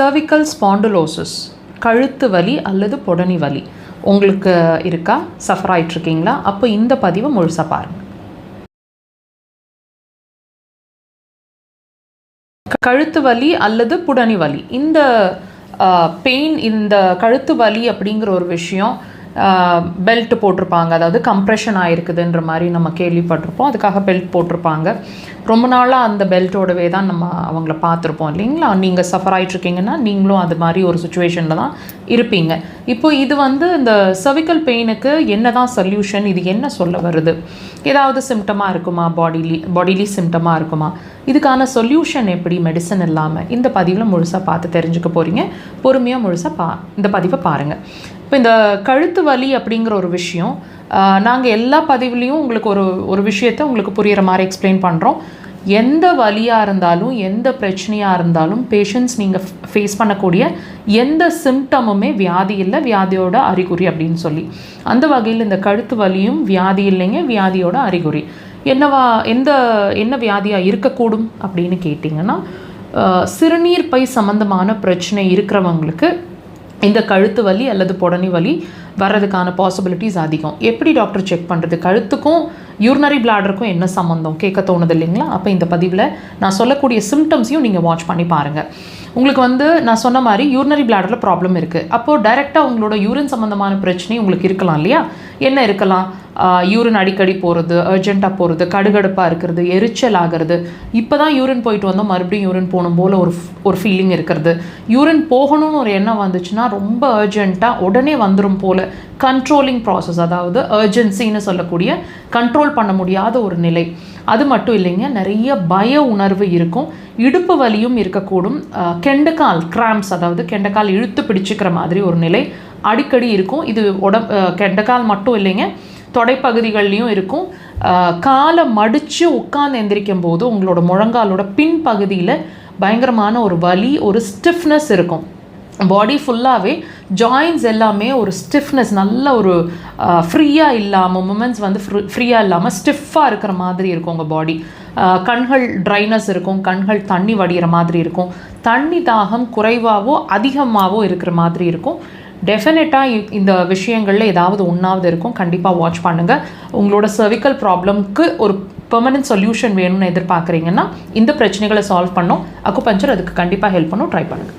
cervical spondylosis கழுத்து வலி அல்லது பொடனி வலி உங்களுக்கு இருக்கா, சஃபர் ஆகிட்ருக்கீங்களா? அப்போ இந்த பதிவை முழுசாக பாருங்கள். கழுத்து வலி அல்லது புடனி வலி, இந்த பெயின், இந்த கழுத்து வலி அப்படிங்கிற ஒரு விஷயம் பெல்ட் போட்டிருப்பாங்க, அதாவது கம்ப்ரெஷன் ஆகிருக்குதுன்ற மாதிரி நம்ம கேள்விப்பட்டிருப்போம். அதுக்காக பெல்ட் போட்டிருப்பாங்க. ரொம்ப நாளாக அந்த பெல்ட்டோடவே தான் நம்ம அவங்கள பார்த்துருப்போம் இல்லைங்களா? நீங்கள் சஃபர் ஆகிட்ருக்கீங்கன்னா நீங்களும் அது மாதிரி ஒரு சுச்சுவேஷனில் தான் இருப்பீங்க. இப்போ இது இந்த சர்விக்கல் பெயினுக்கு என்ன தான் சொல்யூஷன், இது என்ன சொல்ல வருது, ஏதாவது சிம்டமாக இருக்குமா, பாடிலி சிம்டமாக இருக்குமா, இதுக்கான சொல்யூஷன் எப்படி மெடிசன் இல்லாமல், இந்த பதிவில் முழுசாக பார்த்து தெரிஞ்சுக்க போகிறீங்க. பொறுமையாக முழுசாக இந்த பதிவை பாருங்கள். இப்போ இந்த கழுத்து வலி அப்படிங்கிற ஒரு விஷயம் நாங்கள் எல்லா பதிவுலேயும் உங்களுக்கு ஒரு விஷயத்தை உங்களுக்கு புரிகிற மாதிரி எக்ஸ்பிளைன் பண்ணுறோம். எந்த வலியாக இருந்தாலும், எந்த பிரச்சனையாக இருந்தாலும், பேஷண்ட்ஸ் நீங்கள் ஃபேஸ் பண்ணக்கூடிய எந்த சிம்டமுமே வியாதி இல்லை, வியாதியோட அறிகுறி அப்படின்னு சொல்லி. அந்த வகையில் இந்த கழுத்து வலியும் வியாதி இல்லைங்க, வியாதியோட அறிகுறி. என்ன வியாதியாக இருக்கக்கூடும் அப்படின்னு கேட்டிங்கன்னா, சிறுநீர் பை சம்மந்தமான பிரச்சனை இருக்கிறவங்களுக்கு இந்த கழுத்து வலி அல்லது பொடனி வலி வர்றதுக்கான பாசிபிலிட்டிஸ் அதிகம். எப்படி டாக்டர் செக் பண்ணுறது? கழுத்துக்கும் யூரினரி பிளாடருக்கும் என்ன சம்மந்தம் கேட்க தோணுது இல்லைங்களா? அப்போ இந்த பதிவில் நான் சொல்லக்கூடிய சிம்டம்ஸையும் நீங்கள் வாட்ச் பண்ணி பாருங்கள். உங்களுக்கு நான் சொன்ன மாதிரி யூரினரி பிளாடரில் ப்ராப்ளம் இருக்குது. அப்போது டைரெக்டாக உங்களோட யூரின் சம்மந்தமான பிரச்சனை உங்களுக்கு இருக்கலாம் இல்லையா? என்ன இருக்கலாம்? யூரின் அடிக்கடி போகிறது, அர்ஜென்ட்டாக போகிறது, கடுகடுப்பாக இருக்கிறது, எரிச்சல் ஆகிறது, இப்போ தான் யூரின் போயிட்டு வந்தோம் மறுபடியும் யூரின் போகணும் போல் ஒரு ஃபீலிங் இருக்கிறது, யூரின் போகணும்னு ஒரு எண்ணம் வந்துச்சுன்னா ரொம்ப அர்ஜென்ட்டாக உடனே வந்துடும் போல், கண்ட்ரோலிங் ப்ராசஸ், அதாவது அர்ஜென்சின்னு சொல்லக்கூடிய கண்ட்ரோல் பண்ண முடியாத ஒரு நிலை. அது மட்டும் இல்லைங்க, நிறைய பய உணர்வு இருக்கும், இடுப்பு வலியும் இருக்கக்கூடும், கெண்டக்கால் கிராம்ஸ், அதாவது கெண்டக்கால் இழுத்து பிடிச்சிக்கிற மாதிரி ஒரு நிலை அடிக்கடி இருக்கும். இது கெண்டக்கால் மட்டும் இல்லைங்க, தொடைப்பகுதிகள்லையும் இருக்கும். காலை மடித்து உட்கார்ந்து எந்திரிக்கும் போது உங்களோட முழங்காலோட பின்பகுதியில் பயங்கரமான ஒரு வலி, ஒரு ஸ்டிஃப்னஸ் இருக்கும். பாடி ஃபுல்லாகவே ஜாயின்ஸ் எல்லாமே ஒரு ஸ்டிஃப்னஸ், நல்ல ஒரு ஃப்ரீயாக இல்லாமல், மூமெண்ட்ஸ் ஃப்ரீயாக இல்லாமல் ஸ்டிஃபாக இருக்கிற மாதிரி இருக்கும் உங்கள் பாடி. கண்கள் ட்ரைனஸ் இருக்கும், கண்கள் தண்ணி வடிகிற மாதிரி இருக்கும், தண்ணி தாகம் குறைவாகவோ அதிகமாகவோ இருக்கிற மாதிரி இருக்கும். டெஃபினட்டாக இந்த விஷயங்களில் ஏதாவது ஒன்றாவது இருக்கும். கண்டிப்பாக வாட்ச் பண்ணுங்கள். உங்களோட சர்விக்கல் ப்ராப்ளம்க்கு ஒரு பெர்மனன்ட் சொல்யூஷன் வேணும்னு எதிர்பார்க்குறீங்கன்னா, இந்த பிரச்சனைகளை சால்வ் பண்ணோம், அக்குபஞ்சர் அதுக்கு கண்டிப்பாக ஹெல்ப் பண்ணும். ட்ரை பண்ணுங்கள்.